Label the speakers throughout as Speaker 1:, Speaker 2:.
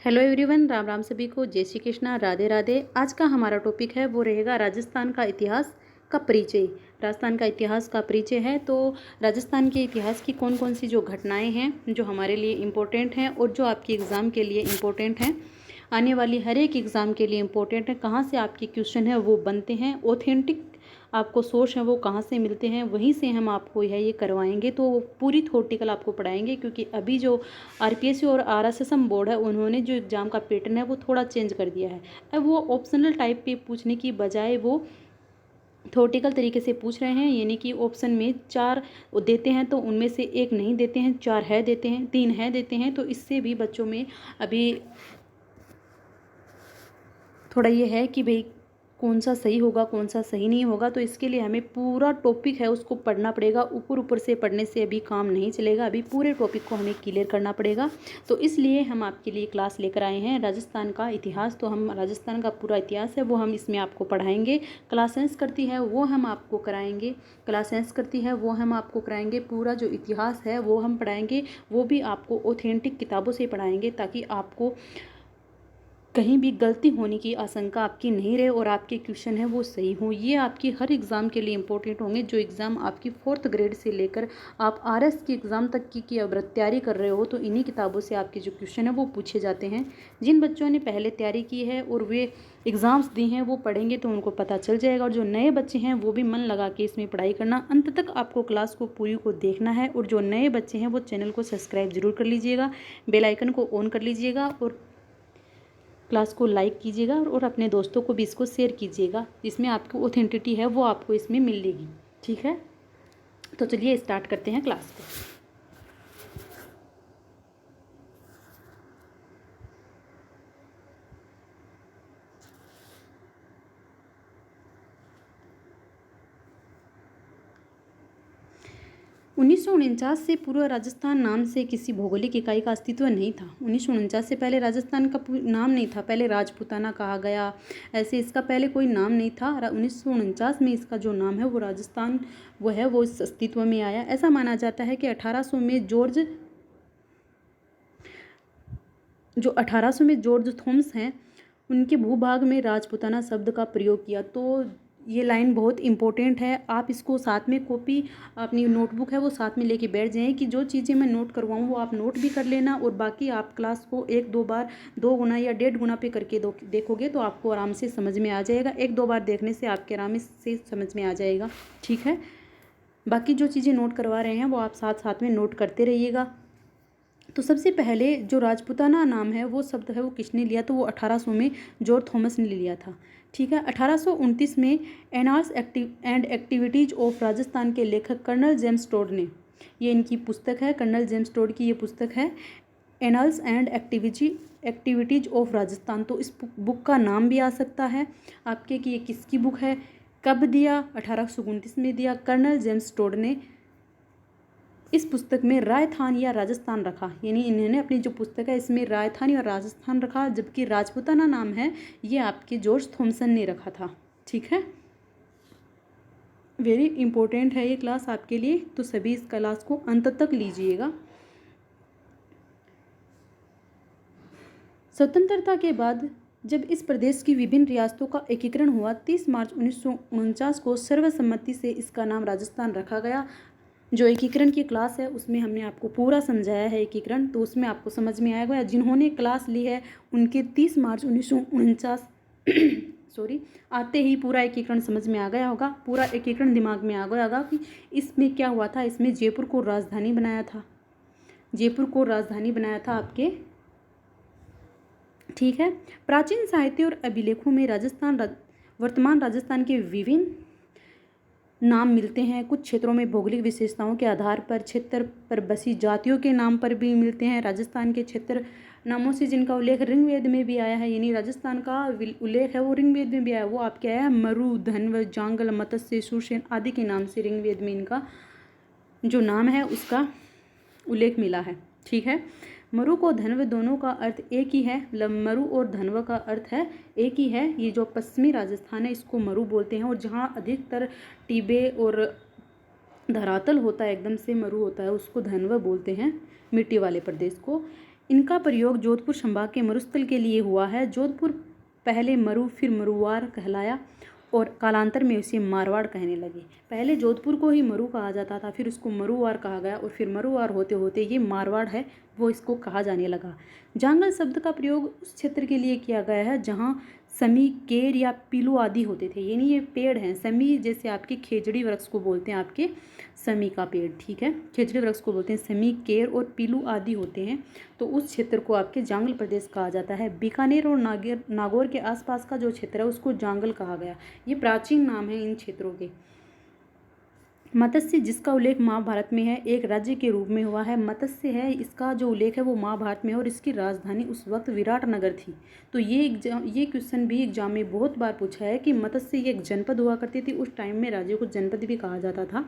Speaker 1: Hello everyone, Ram Ram सभी को, जय श्री कृष्णा, राधे राधे। आज का हमारा टॉपिक है वो रहेगा राजस्थान का इतिहास का परिचय। राजस्थान का इतिहास का परिचय है तो राजस्थान के इतिहास की कौन कौन सी जो घटनाएं हैं जो हमारे लिए इम्पोर्टेंट हैं और जो आपके एग्ज़ाम के लिए इम्पोर्टेंट हैं, आने वाली हर एक एग्ज़ाम के लिए इम्पोर्टेंट है, कहाँ से आपके क्वेश्चन है वो बनते हैं, ऑथेंटिक आपको सोर्स हैं वो कहाँ से मिलते हैं, वहीं से हम आपको ये करवाएंगे। तो पूरी थ्योरेटिकल आपको पढ़ाएंगे, क्योंकि अभी जो आरपीएससी और आरएसएसएम बोर्ड है उन्होंने जो एग्ज़ाम का पैटर्न है वो थोड़ा चेंज कर दिया है। अब वो ऑप्शनल टाइप पे पूछने की बजाय वो थ्योरेटिकल तरीके से पूछ रहे हैं, यानी कि ऑप्शन में 4 देते हैं तो उनमें से एक नहीं देते हैं, 4 है देते हैं, 3 है देते हैं। तो इससे भी बच्चों में अभी थोड़ा ये है कि भाई कौन सा सही होगा कौन सा सही नहीं होगा। तो इसके लिए हमें पूरा टॉपिक है उसको पढ़ना पड़ेगा। ऊपर ऊपर से पढ़ने से अभी काम नहीं चलेगा, अभी पूरे टॉपिक को हमें क्लियर करना पड़ेगा। तो इसलिए हम आपके लिए क्लास लेकर आए हैं राजस्थान का इतिहास। तो हम राजस्थान का पूरा इतिहास है वो हम इसमें आपको पढ़ाएंगे। क्लास साइंस करती है वो हम आपको कराएंगे, क्लास साइंस करती है वो हम आपको कराएंगे। पूरा जो इतिहास है वो हम पढ़ाएंगे, वो भी आपको ऑथेंटिक किताबों से पढ़ाएंगे, ताकि आपको कहीं भी गलती होने की आशंका आपकी नहीं रहे और आपके क्वेश्चन है वो सही हों। ये आपकी हर एग्ज़ाम के लिए इंपॉर्टेंट होंगे। जो एग्ज़ाम आपकी 4th ग्रेड से लेकर आप आरएस की एग्ज़ाम तक की अब तैयारी कर रहे हो, तो इन्हीं किताबों से आपके जो क्वेश्चन है वो पूछे जाते हैं। जिन बच्चों ने पहले तैयारी की है और वे एग्ज़ाम्स दी हैं वो पढ़ेंगे तो उनको पता चल जाएगा। और जो नए बच्चे हैं वो भी मन लगा के इसमें पढ़ाई करना, अंत तक आपको क्लास को पूरी को देखना है। और जो नए बच्चे हैं वो चैनल को सब्सक्राइब जरूर कर लीजिएगा, बेल आइकन को ऑन कर लीजिएगा और क्लास को लाइक कीजिएगा और अपने दोस्तों को भी इसको शेयर कीजिएगा। इसमें आपको ऑथेंटिटी है वो आपको इसमें मिलेगी। ठीक है, तो चलिए स्टार्ट करते हैं क्लास को। 1949 से पूर्व राजस्थान नाम से किसी भौगोलिक इकाई का अस्तित्व नहीं था। 1949 से पहले राजस्थान का नाम नहीं था, पहले राजपूताना कहा गया, ऐसे इसका पहले कोई नाम नहीं था। 1949 में इसका जो नाम है वो राजस्थान वो है वो इस अस्तित्व में आया। ऐसा माना जाता है कि 1800 में जॉर्ज थॉमस हैं, उनके भूभाग में राजपूताना शब्द का प्रयोग किया। तो ये लाइन बहुत इंपॉर्टेंट है, आप इसको साथ में कॉपी अपनी नोटबुक है वो साथ में लेके बैठ जाएं कि जो चीज़ें मैं नोट करवाऊँ वो आप नोट भी कर लेना, और बाकी आप क्लास को 1-2 बार 2 गुना या 1.5 गुना पे करके देखोगे तो आपको आराम से समझ में आ जाएगा। 1-2 बार देखने से आपके आराम से समझ में आ जाएगा। ठीक है, बाकी जो चीज़ें नोट करवा रहे हैं वो आप साथ साथ में नोट करते रहिएगा। तो सबसे पहले जो राजपूताना नाम है वो शब्द है वो किसने लिया, तो वो 1800 में जॉर्ज थॉमस ने ले लिया था। ठीक है, 1829 में annals and activities of Rajasthan के लेखक कर्नल जेम्स टोड ने, ये इनकी पुस्तक है, कर्नल जेम्स टोड की ये पुस्तक है annals and activities of Rajasthan. तो इस बुक का नाम भी आ सकता है आपके कि ये किसकी बुक है, कब दिया, 1829 में दिया। कर्नल जेम्स टोड ने इस पुस्तक में राजस्थान या राजस्थान रखा, यानी इन्होंने अपनी जो पुस्तक है इसमें राजस्थान या राजस्थान रखा, जबकि राजपूताना नाम है ये आपके जॉर्ज थॉमसन ने रखा था। ठीक है, वेरी इंपॉर्टेंट है ये क्लास आपके लिए, तो सभी इस क्लास को अंत तक लीजिएगा। स्वतंत्रता के बाद जब इस प्रदेश की विभिन्न रियासतों का एकीकरण हुआ, 30 मार्च 1949 को सर्वसम्मति से इसका नाम राजस्थान रखा गया। जो एकीकरण की क्लास है उसमें हमने आपको पूरा समझाया है एकीकरण, तो उसमें आपको समझ में आएगा। जिन्होंने क्लास ली है उनके 30 मार्च 1949 सॉरी आते ही पूरा एकीकरण समझ में आ गया होगा, पूरा एकीकरण दिमाग में आ गया होगा कि इसमें क्या हुआ था। इसमें जयपुर को राजधानी बनाया था, जयपुर को राजधानी बनाया था आपके। ठीक है, प्राचीन साहित्य और अभिलेखों में वर्तमान राजस्थान के विभिन्न नाम मिलते हैं। कुछ क्षेत्रों में भौगोलिक विशेषताओं के आधार पर क्षेत्र पर बसी जातियों के नाम पर भी मिलते हैं। राजस्थान के क्षेत्र नामों से जिनका उल्लेख ऋग्वेद में भी आया है, यानी राजस्थान का उल्लेख है वो ऋग्वेद में भी आया, वो आप क्या है, मरु, धनव, जांगल, मत्स्य, सुरसेन आदि के नाम से ऋग्वेद में इनका जो नाम है उसका उल्लेख मिला है। ठीक है, मरु को धनव दोनों का अर्थ एक ही है, मतलब मरु और धनव का अर्थ है एक ही है। ये जो पश्चिमी राजस्थान है इसको मरु बोलते हैं, और जहाँ अधिकतर टिबे और धरातल होता है एकदम से मरु होता है उसको धनव बोलते हैं, मिट्टी वाले प्रदेश को। इनका प्रयोग जोधपुर संभाग के मरुस्थल के लिए हुआ है। जोधपुर पहले मरु फिर मरुवार कहलाया और कालांतर में इसे मारवाड़ कहने लगे। पहले जोधपुर को ही मरु कहा जाता था, फिर उसको मरुवार कहा गया और फिर मरुवार होते होते ये मारवाड़ है वो इसको कहा जाने लगा। जांगल शब्द का प्रयोग उस क्षेत्र के लिए किया गया है जहाँ समी, केर या पीलू आदि होते थे। यानी ये पेड़ हैं, समी जैसे आपके खेजड़ी वृक्ष को बोलते हैं, आपके समी का पेड़, ठीक है, खेजड़ी वृक्ष को बोलते हैं समी, केर और पीलू आदि होते हैं। तो उस क्षेत्र को आपके जांगल प्रदेश कहा जाता है। बीकानेर और नागौर के आसपास का जो क्षेत्र है उसको जांगल कहा गया। ये प्राचीन नाम है इन क्षेत्रों के। मत्स्य, जिसका उल्लेख महाभारत में है, एक राज्य के रूप में हुआ है। मत्स्य है, इसका जो उल्लेख है वो महाभारत में है और इसकी राजधानी उस वक्त विराटनगर थी। तो ये क्वेश्चन भी एग्जाम में बहुत बार पूछा है कि मत्स्य ये एक जनपद हुआ करती थी। उस टाइम में राज्य को जनपद भी कहा जाता था।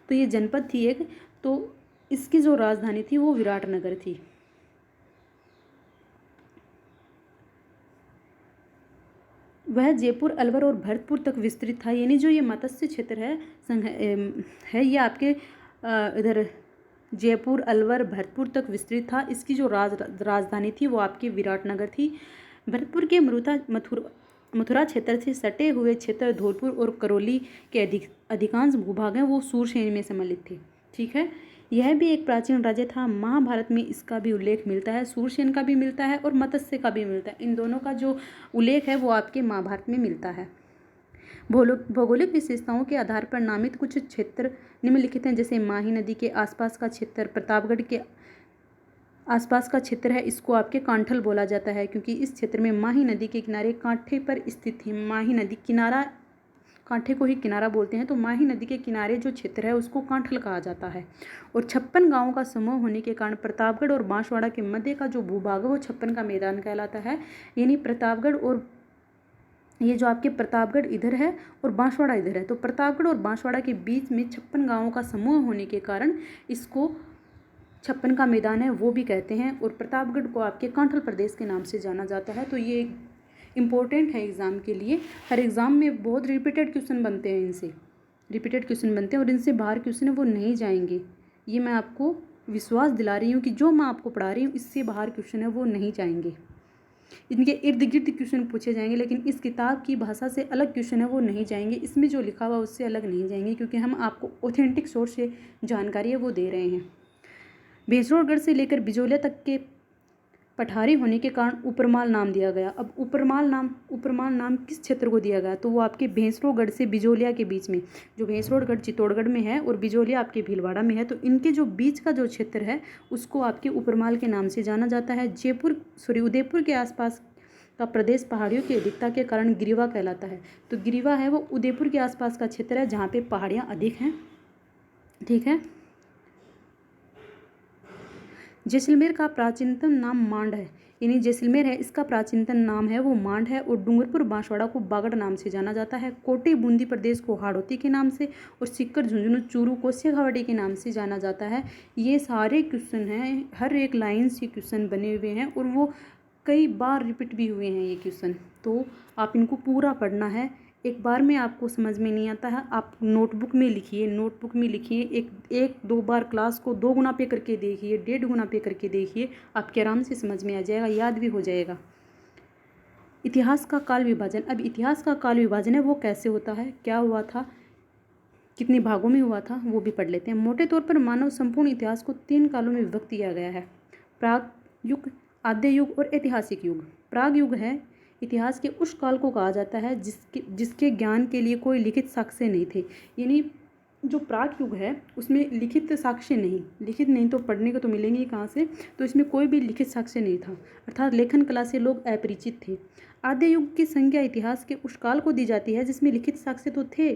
Speaker 1: तो ये जनपद थी एक, तो इसकी जो राजधानी थी वो विराटनगर थी। वह जयपुर, अलवर और भरतपुर तक विस्तृत था। यानी जो ये मत्स्य क्षेत्र है ये आपके इधर जयपुर, अलवर, भरतपुर तक विस्तृत था। इसकी जो राजधानी थी वो आपकी विराटनगर थी। भरतपुर के मथुरा क्षेत्र से सटे हुए क्षेत्र धौलपुर और करौली के अधिकांश भूभाग हैं वो सूर श्रेणी में सम्मिलित थे। ठीक है, यह भी एक प्राचीन राज्य था। महाभारत में इसका भी उल्लेख मिलता है, सूरसेन का भी मिलता है और मत्स्य का भी मिलता है। इन दोनों का जो उल्लेख है वो आपके महाभारत में मिलता है। भौगोलिक विशेषताओं के आधार पर नामित कुछ क्षेत्र निम्नलिखित हैं, जैसे माही नदी के आसपास का क्षेत्र, प्रतापगढ़ के आसपास का क्षेत्र है, इसको आपके कांठल बोला जाता है क्योंकि इस क्षेत्र में माही नदी के किनारे कांठे पर स्थित है। माही नदी किनारा, कांठे को ही किनारा बोलते हैं, तो माही नदी के किनारे जो क्षेत्र है उसको कांठल कहा जाता है। और 56 गांवों का समूह होने के कारण प्रतापगढ़ और बांसवाड़ा के मध्य का जो भूभाग है वो 56 का मैदान कहलाता है। यानी प्रतापगढ़ और ये जो आपके प्रतापगढ़ इधर है और बांसवाड़ा इधर है, तो प्रतापगढ़ और बांसवाड़ा के बीच में 56 गाँवों का समूह होने के कारण इसको 56 का मैदान है वो भी कहते हैं। और प्रतापगढ़ को आपके कांठल प्रदेश के नाम से जाना जाता है। तो ये इम्पोर्टेंट है एग्ज़ाम के लिए। हर एग्ज़ाम में बहुत रिपीटेड क्वेश्चन बनते हैं, इनसे रिपीटेड क्वेश्चन बनते हैं और इनसे बाहर क्वेश्चन है वो नहीं जाएंगे। ये मैं आपको विश्वास दिला रही हूँ कि जो मैं आपको पढ़ा रही हूँ इससे बाहर क्वेश्चन है वो नहीं जाएंगे। इनके इर्द गिर्द क्वेश्चन पूछे जाएंगे, लेकिन इस किताब की भाषा से अलग क्वेश्चन है वो नहीं जाएंगे। इसमें जो लिखा हुआ उससे अलग नहीं जाएंगे, क्योंकि हम आपको ऑथेंटिक सोर्स से जानकारी है वो दे रहे हैं। भैंसरोडगढ़ से लेकर बिजोलिया तक के पठारी होने के कारण उपरमाल नाम दिया गया। अब उपरमाल नाम किस क्षेत्र को दिया गया, तो वो आपके भैंसरोडगढ़ से बिजोलिया के बीच में, जो भैंसरोडगढ़ चित्तौड़गढ़ में है और बिजोलिया आपके भीलवाड़ा में है, तो इनके जो बीच का जो क्षेत्र है उसको आपके उपरमाल के नाम से जाना जाता है। उदयपुर के आसपास का प्रदेश पहाड़ियों की अधिकता के कारण गिरिवा कहलाता है। तो गिरिवा है वो उदयपुर के आसपास का क्षेत्र है जहाँ पे पहाड़ियाँ अधिक हैं। ठीक है, जैसलमेर का प्राचीनतम नाम मांड है। यानी जैसलमेर है इसका प्राचीनतम नाम है वो मांड है। और डूंगरपुर बांसवाड़ा को बागड़ नाम से जाना जाता है। कोटे बूंदी प्रदेश को हाड़ौती के नाम से और सिक्कर, झुंझुनू, चूरू को शेखावाटी के नाम से जाना जाता है। ये सारे क्वेश्चन हैं, हर एक लाइन से क्वेश्चन बने हुए हैं और वो कई बार रिपीट भी हुए हैं ये क्वेश्चन। तो आप इनको पूरा पढ़ना है। एक बार में आपको समझ में नहीं आता है, आप नोटबुक में लिखिए, एक दो बार क्लास को 2 गुना पे करके देखिए, 1.5 गुना पे करके देखिए, आपके आराम से समझ में आ जाएगा, याद भी हो जाएगा। इतिहास का काल विभाजन। अब इतिहास का काल विभाजन है वो कैसे होता है, क्या हुआ था, कितने भागों में हुआ था, वो भी पढ़ लेते हैं। मोटे तौर पर मानव संपूर्ण इतिहास को 3 कालों में विभक्त किया गया है, प्राग युग, आद्य युग और ऐतिहासिक युग। प्राग युग है इतिहास के उस काल को कहा जाता है जिसके ज्ञान के लिए कोई लिखित साक्ष्य नहीं थे। यानी जो प्राग युग है उसमें लिखित साक्ष्य नहीं, तो पढ़ने को तो मिलेंगे कहाँ से, तो इसमें कोई भी लिखित साक्ष्य नहीं था, अर्थात लेखन कला से लोग अपरिचित थे। आद्य युग की संज्ञा इतिहास के उस काल को दी जाती है जिसमें लिखित साक्ष्य तो थे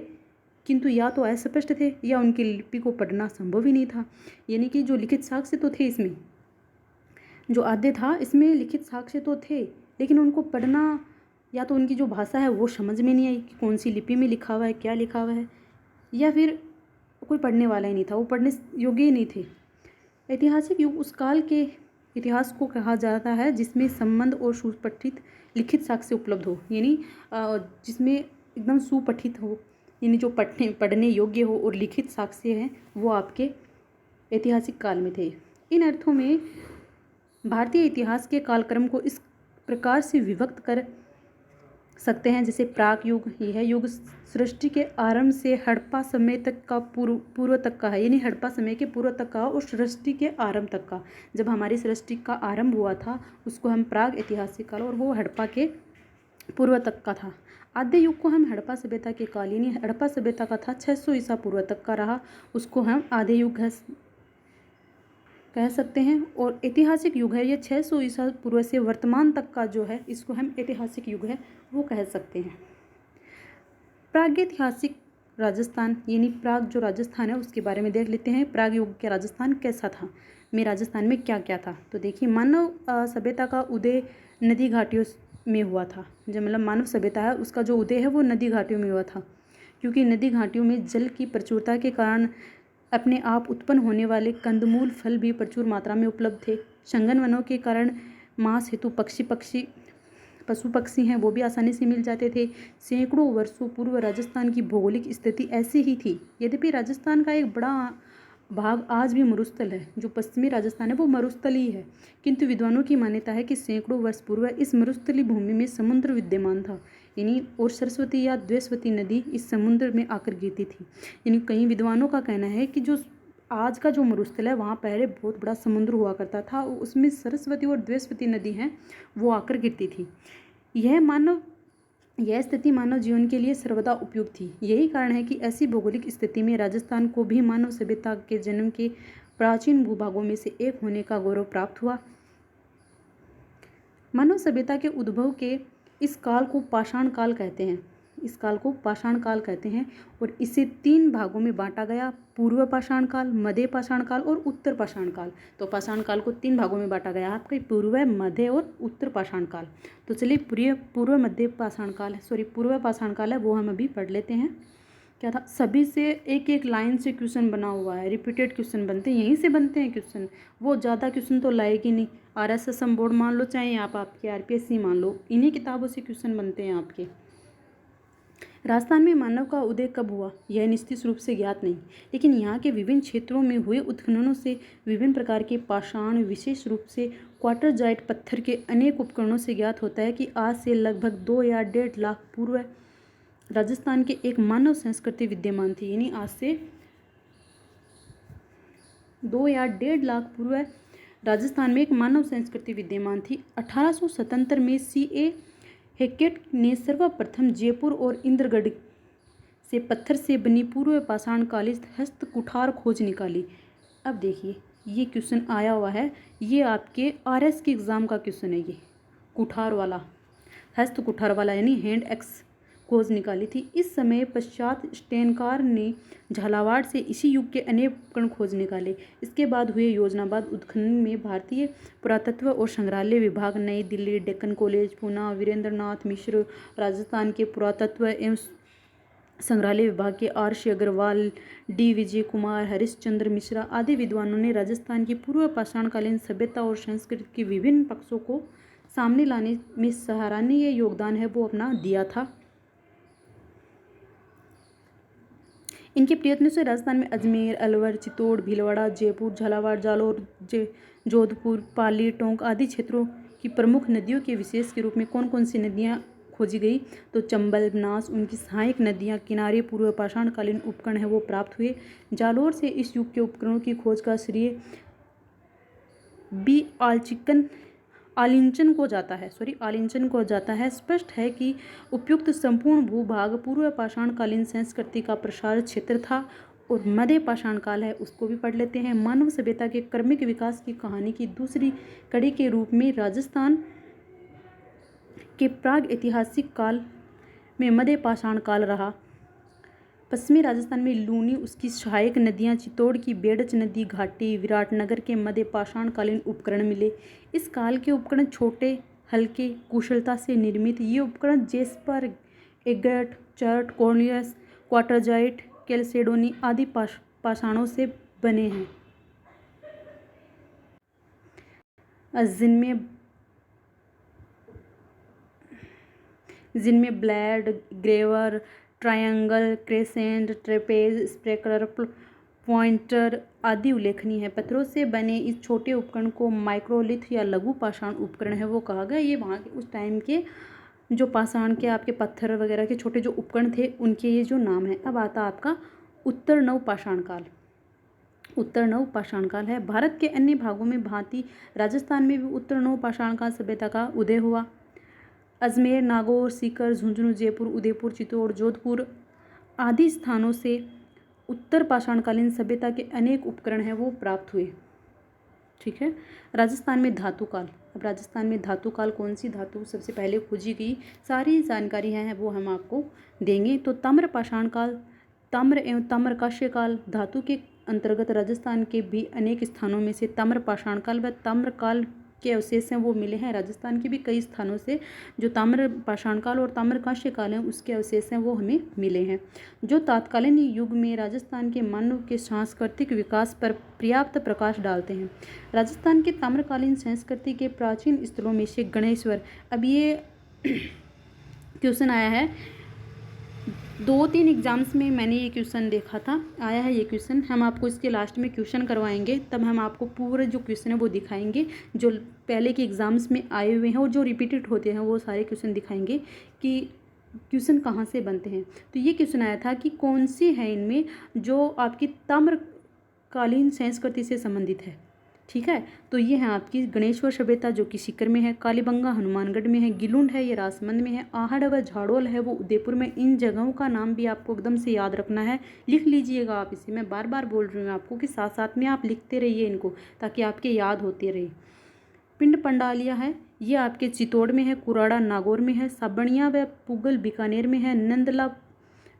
Speaker 1: किंतु या तो अस्पष्ट थे या उनकी लिपि को पढ़ना संभव ही नहीं था। यानी कि जो लिखित साक्ष्य तो थे, इसमें जो आद्य था इसमें लिखित साक्ष्य तो थे, लेकिन उनको पढ़ना या तो उनकी जो भाषा है वो समझ में नहीं आई कि कौन सी लिपि में लिखा हुआ है, क्या लिखा हुआ है, या फिर कोई पढ़ने वाला ही नहीं था, वो पढ़ने योग्य ही नहीं थे। ऐतिहासिक युग उस काल के इतिहास को कहा जाता है जिसमें संबंध और सुपठित लिखित साक्ष्य उपलब्ध हो, यानी जिसमें एकदम सुपठित हो, यानी जो पढ़ने योग्य हो और लिखित साक्ष्य हैं वो आपके ऐतिहासिक काल में थे। इन अर्थों में भारतीय इतिहास के कालक्रम को इस प्रकार से विभक्त कर सकते हैं जैसे प्राक युग, यह युग सृष्टि के आरंभ से हड़प्पा समय तक का पूर्व तक का है, यानी हड़प्पा समय के पूर्व तक का और सृष्टि के आरंभ तक का। जब हमारी सृष्टि का आरंभ हुआ था उसको हम प्राग ऐतिहासिक काल और वो हड़प्पा के पूर्व तक का था। आद्य युग को हम हड़प्पा सभ्यता के काल, यानी हड़प्पा सभ्यता का था 600 ईसा पूर्व तक का रहा, उसको हम आद्य युग कह सकते हैं। और ऐतिहासिक युग है ये 600 ईसा पूर्व से वर्तमान तक का जो है, इसको हम ऐतिहासिक युग है वो कह सकते हैं। प्रागैतिहासिक राजस्थान, यानी प्राग जो राजस्थान है उसके बारे में देख लेते हैं। प्राग युग के राजस्थान कैसा था, में राजस्थान में क्या क्या था। तो देखिए, मानव सभ्यता का उदय नदी घाटियों में हुआ था। जो मतलब मानव सभ्यता है उसका जो उदय है वो नदी घाटियों में हुआ था, क्योंकि नदी घाटियों में जल की प्रचुरता के कारण अपने आप उत्पन्न होने वाले कंदमूल फल भी प्रचुर मात्रा में उपलब्ध थे। संघन वनों के कारण मांस हेतु पशु पक्षी हैं वो भी आसानी से मिल जाते थे। सैकड़ों वर्षों पूर्व राजस्थान की भौगोलिक स्थिति ऐसी ही थी। यद्यपि राजस्थान का एक बड़ा भाग आज भी मरुस्थल है, जो पश्चिमी राजस्थान है वो मरुस्थल ही है, किंतु विद्वानों की मान्यता है कि सैकड़ों वर्ष पूर्व इस मरुस्थली भूमि में समुद्र विद्यमान था, यानी और सरस्वती या द्वेस्वती नदी इस समुद्र में आकर गिरती थी। यानी कई विद्वानों का कहना है कि जो आज का जो मरुस्थल है वहाँ पहले बहुत बड़ा समुद्र हुआ करता था, उसमें सरस्वती और द्वेस्वती नदी हैं वो आकर गिरती थी। यह स्थिति मानव जीवन के लिए सर्वदा उपयुक्त थी। यही कारण है कि ऐसी भौगोलिक स्थिति में राजस्थान को भी मानव सभ्यता के जन्म के प्राचीन भूभागों में से एक होने का गौरव प्राप्त हुआ। मानव सभ्यता के उद्भव के इस काल को पाषाण काल कहते हैं। इस काल को पाषाण काल कहते हैं और इसे 3 भागों में बांटा गया: पूर्व पाषाण काल, मध्य पाषाण काल और उत्तर पाषाण काल। तो पाषाण काल को 3 भागों में बांटा गया, आपके पूर्व, मध्य और उत्तर पाषाण काल। तो चलिए पूर्व पाषाण काल है वो हम अभी पढ़ लेते हैं। क्या था, सभी से एक एक लाइन से क्वेश्चन बना हुआ है, रिपीटेड क्वेश्चन बनते हैं, यहीं से बनते हैं क्वेश्चन, वो ज़्यादा क्वेश्चन तो लाएगी नहीं। RSSM बोर्ड मान लो, चाहे आप आपके RPSC मान लो, इन्हीं किताबों से क्वेश्चन बनते हैं आपके। राजस्थान में मानव का उदय कब हुआ यह निश्चित रूप से ज्ञात नहीं, लेकिन यहाँ के विभिन्न क्षेत्रों में हुए उत्खननों से विभिन्न प्रकार के पाषाण, विशेष रूप से क्वार्टरजाइट पत्थर के अनेक उपकरणों से ज्ञात होता है कि आज से लगभग 2 या 1.5 लाख पूर्व राजस्थान के एक मानव संस्कृति विद्यमान थी। यानी आज से 2 या 1.5 लाख पूर्व राजस्थान में एक मानव संस्कृति विद्यमान थी। 1877 में CA हैकेट ने सर्वप्रथम जयपुर और इंद्रगढ़ से पत्थर से बनी पूर्व पाषाण कालीन हस्त कुठार खोज निकाली। अब देखिए, ये क्वेश्चन आया हुआ है, ये आपके RS के एग्ज़ाम का क्वेश्चन है। ये कुठार वाला, हस्त कुठार वाला, यानी हैंड एक्स खोज निकाली थी। इस समय पश्चात स्टेनकार ने झालावाड़ से इसी युग के अनेक उपकरण खोज निकाले। इसके बाद हुए योजनाबद्ध उत्खनन में भारतीय पुरातत्व और संग्रहालय विभाग, नई दिल्ली, डेक्कन कॉलेज, पूना, वीरेंद्रनाथ मिश्र, राजस्थान के पुरातत्व एवं संग्रहालय विभाग के RC अग्रवाल, D विजय कुमार, हरिश्चंद्र मिश्रा आदि विद्वानों ने राजस्थान की पूर्व पाषाणकालीन सभ्यता और संस्कृति के विभिन्न पक्षों को सामने लाने में सराहनीय योगदान है वो अपना दिया था। इनके प्रयत्नों से राजस्थान में अजमेर, अलवर, चित्तौड़, भीलवाड़ा, जयपुर, झालावाड़, जालौर, जोधपुर, पाली, टोंक आदि क्षेत्रों की प्रमुख नदियों के विशेष के रूप में कौन कौन सी नदियाँ खोजी गई, तो चंबल, बनास, उनकी सहायक नदियाँ, किनारे पूर्व पाषाणकालीन उपकरण है वो प्राप्त हुए। जालौर से इस युग के उपकरणों की खोज का श्रेय B आलिंचन को जाता है। स्पष्ट है कि उपयुक्त संपूर्ण भूभाग पूर्व पाषाणकालीन संस्कृति का प्रसार क्षेत्र था। और मध्य पाषाण काल है उसको भी पढ़ लेते हैं। मानव सभ्यता के क्रमिक विकास की कहानी की दूसरी कड़ी के रूप में राजस्थान के प्राग ऐतिहासिक काल में मध्य पाषाण काल रहा। पश्चिमी राजस्थान में लूनी, उसकी सहायक नदियाँ, चित्तौड़ की बेडच नदी घाटी, विराटनगर के मध्य पाषाणकालीन उपकरण मिले। इस काल के उपकरण छोटे, हल्के, कुशलता से निर्मित। ये उपकरण jasper, agate, chert, carnelian, quartzite, chalcedony आदि पाषाणों से बने हैं, जिनमें blade, graver, triangle, crescent, trapeze, scraper, pointer आदि उल्लेखनीय है। पत्थरों से बने इस छोटे उपकरण को माइक्रोलिथ या लघु पाषाण उपकरण है वो कहा गया। ये वहाँ के उस टाइम के जो पाषाण के आपके पत्थर वगैरह के छोटे जो उपकरण थे उनके ये जो नाम है। अब आता आपका उत्तर नव पाषाण काल। उत्तर नव पाषाण काल है। भारत के अन्य भागों में भांति राजस्थान में भी उत्तर नव पाषाण काल सभ्यता का उदय हुआ। अजमेर, नागौर, सीकर, झुंझुनू, जयपुर, उदयपुर, चित्तौड़, जोधपुर आदि स्थानों से उत्तर पाषाणकालीन सभ्यता के अनेक उपकरण हैं वो प्राप्त हुए। ठीक है। राजस्थान में धातु काल। अब राजस्थान में धातु काल कौन सी धातु सबसे पहले खोजी गई, सारी जानकारी है वो हम आपको देंगे। तो ताम्र पाषाण काल, ताम्र एवं ताम्रकांस्य काल धातु के अंतर्गत राजस्थान के भी अनेक स्थानों में से ताम्र पाषाण काल व ताम्र काल के अवशेष हैं वो मिले हैं। राजस्थान के भी कई स्थानों से जो ताम्र पाषाण काल और ताम्रकांस्य काल हैं उसके अवशेष हैं वो हमें मिले हैं, जो तत्कालीन युग में राजस्थान के मानव के सांस्कृतिक विकास पर पर्याप्त प्रकाश डालते हैं। राजस्थान के ताम्रकालीन संस्कृति के प्राचीन स्थलों में से गणेश्वर। अब ये क्वेश्चन आया है 2-3 एग्जाम्स में, मैंने ये क्वेश्चन देखा था, आया है ये क्वेश्चन। हम आपको इसके लास्ट में क्वेश्चन करवाएंगे, तब हम आपको पूरे जो क्वेश्चन है वो दिखाएंगे जो पहले के एग्जाम्स में आए हुए हैं और जो रिपीटेड होते हैं वो सारे क्वेश्चन दिखाएंगे कि क्वेश्चन कहाँ से बनते हैं। तो ये क्वेश्चन आया था कि कौन सी है इनमें जो आपकी ताम्रकालीन संस्कृति से संबंधित है। ठीक है। तो ये है आपकी गणेश्वर सभ्यता जो कि सीकर में है, कालीबंगा हनुमानगढ़ में है, गिलुंड है ये राजसमंद में है, आहड़ व झाड़ोल है वो उदयपुर में। इन जगहों का नाम भी आपको एकदम से याद रखना है, लिख लीजिएगा आप इसे। मैं बार बार बोल रही हूँ आपको कि साथ साथ में आप लिखते रहिए इनको ताकि आपके याद होते रहे। पिंड पंडालिया है ये आपके चित्तौड़ में है, कुराड़ा नागौर में है, साबणिया व पुगल बीकानेर में है, नंदला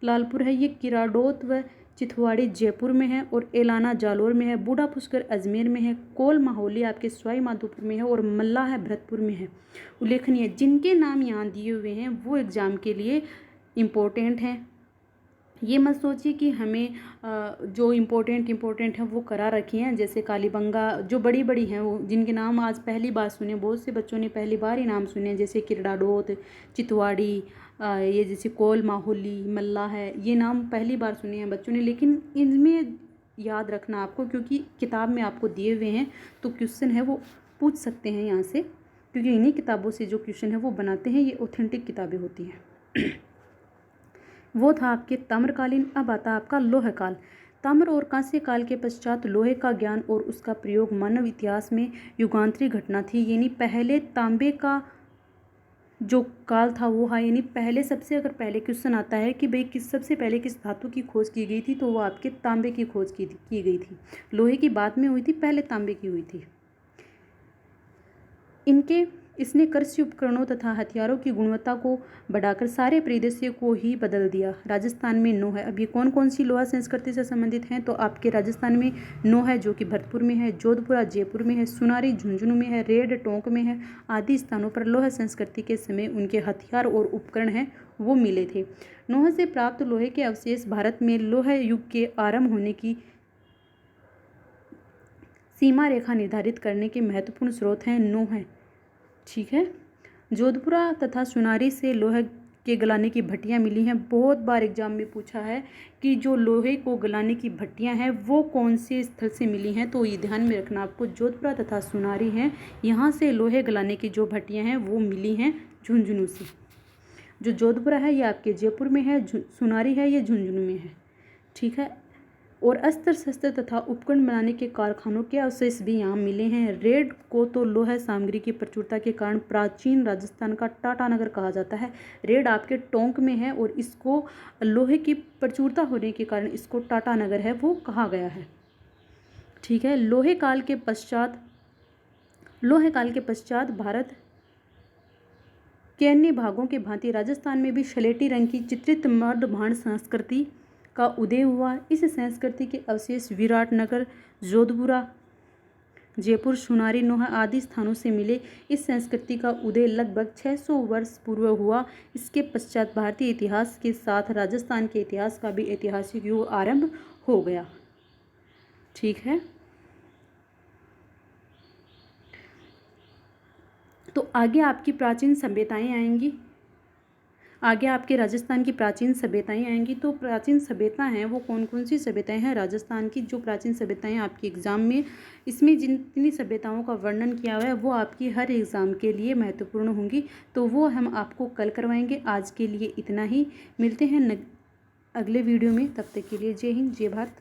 Speaker 1: लालपुर है ये किराडोत व चिथवाड़ी जयपुर में है, और एलाना जालोर में है, बूढ़ा पुष्कर अजमेर में है, कोल माहौली आपके सवाई माधोपुर में है, और मल्ला है भरतपुर में है। उल्लेखनीय जिनके नाम यहाँ दिए हुए हैं वो एग्ज़ाम के लिए इम्पोर्टेंट हैं। ये मत सोचिए कि हमें जो इम्पोर्टेंट हैं वो करा रखी हैं, जैसे कालीबंगा जो बड़ी बड़ी हैं वो जिनके नाम आज पहली बार सुने, बहुत से बच्चों ने पहली बार ही नाम सुने, जैसे किरडाडोत, चितवाड़ी, ये जैसे कोल माहौली, मल्ला है, ये नाम पहली बार सुने हैं बच्चों ने। लेकिन इनमें याद रखना आपको क्योंकि किताब में आपको दिए हुए हैं तो क्वेश्चन है वो पूछ सकते हैं यहाँ से, क्योंकि इन्हीं किताबों से जो क्वेश्चन है वो बनाते हैं, ये ऑथेंटिक किताबें होती हैं। वो था आपके ताम्रकालीन। अब आता आपका लोह काल। ताम्र और कांस्य काल के पश्चात लोहे का ज्ञान और उसका प्रयोग मानव इतिहास में युगांतरी घटना थी। यानी पहले तांबे का जो काल था वो है, यानी पहले सबसे अगर पहले क्वेश्चन आता है कि भाई सबसे पहले किस धातु की खोज की गई थी, तो वो आपके तांबे की खोज की गई थी। लोहे की बाद में हुई थी, पहले तांबे की हुई थी। इसने कृषि उपकरणों तथा हथियारों की गुणवत्ता को बढ़ाकर सारे परिदृश्य को ही बदल दिया। राजस्थान में नौ है। अब ये कौन कौन सी लोहा संस्कृति से संबंधित हैं, तो आपके राजस्थान में नौ है जो कि भरतपुर में है, जोधपुर जयपुर में है, सुनारी झुंझुनू में है, रेड टोंक में है, आदि स्थानों पर लोहा संस्कृति के समय उनके हथियार और उपकरण हैं वो मिले थे। नौह से प्राप्त लोहे के अवशेष भारत में लोह युग के आरंभ होने की सीमा रेखा निर्धारित करने के महत्वपूर्ण स्रोत हैं। नौह है, ठीक है। जोधपुरा तथा सुनारी से लोहे के गलाने की भट्टियां मिली हैं। बहुत बार एग्जाम में पूछा है कि जो लोहे को गलाने की भट्टियां हैं वो कौन से स्थल से मिली हैं, तो ये ध्यान में रखना आपको, जोधपुरा तथा सुनारी हैं, यहाँ से लोहे गलाने की जो भट्टियां हैं वो मिली हैं झुंझुनू से। जो जोधपुरा है ये आपके जयपुर में है, सुनारी है ये झुंझुनू में है, ठीक है। और अस्त्र शस्त्र तथा उपकरण बनाने के कारखानों के अवशेष भी यहाँ मिले हैं। रेड को तो लोहा सामग्री की प्रचुरता के कारण प्राचीन राजस्थान का टाटानगर कहा जाता है। रेड आपके टोंक में है और इसको लोहे की प्रचुरता होने के कारण इसको टाटानगर है वो कहा गया है, ठीक है। लोहे काल के पश्चात भारत के अन्य भागों के भांति राजस्थान में भी स्लेटी रंग की चित्रित मर्द भांड संस्कृति का उदय हुआ। इस संस्कृति के अवशेष विराटनगर, जोधपुरा, जयपुर, सुनारी, नोहा आदि स्थानों से मिले। इस संस्कृति का उदय लगभग 600 वर्ष पूर्व हुआ। इसके पश्चात भारतीय इतिहास के साथ राजस्थान के इतिहास का भी ऐतिहासिक युग आरंभ हो गया, ठीक है। तो आगे आपकी प्राचीन सभ्यताएं आएंगी। आगे आपके राजस्थान की प्राचीन सभ्यताएं आएंगी। तो प्राचीन सभ्यता हैं वो कौन कौन सी सभ्यताएं हैं राजस्थान की, जो प्राचीन सभ्यताएं आपके एग्ज़ाम में इसमें जितनी सभ्यताओं का वर्णन किया हुआ है वो आपकी हर एग्ज़ाम के लिए महत्वपूर्ण होंगी। तो वो हम आपको कल करवाएंगे। आज के लिए इतना ही, मिलते हैं अगले वीडियो में। तब तक के लिए जय हिंद, जय भारत।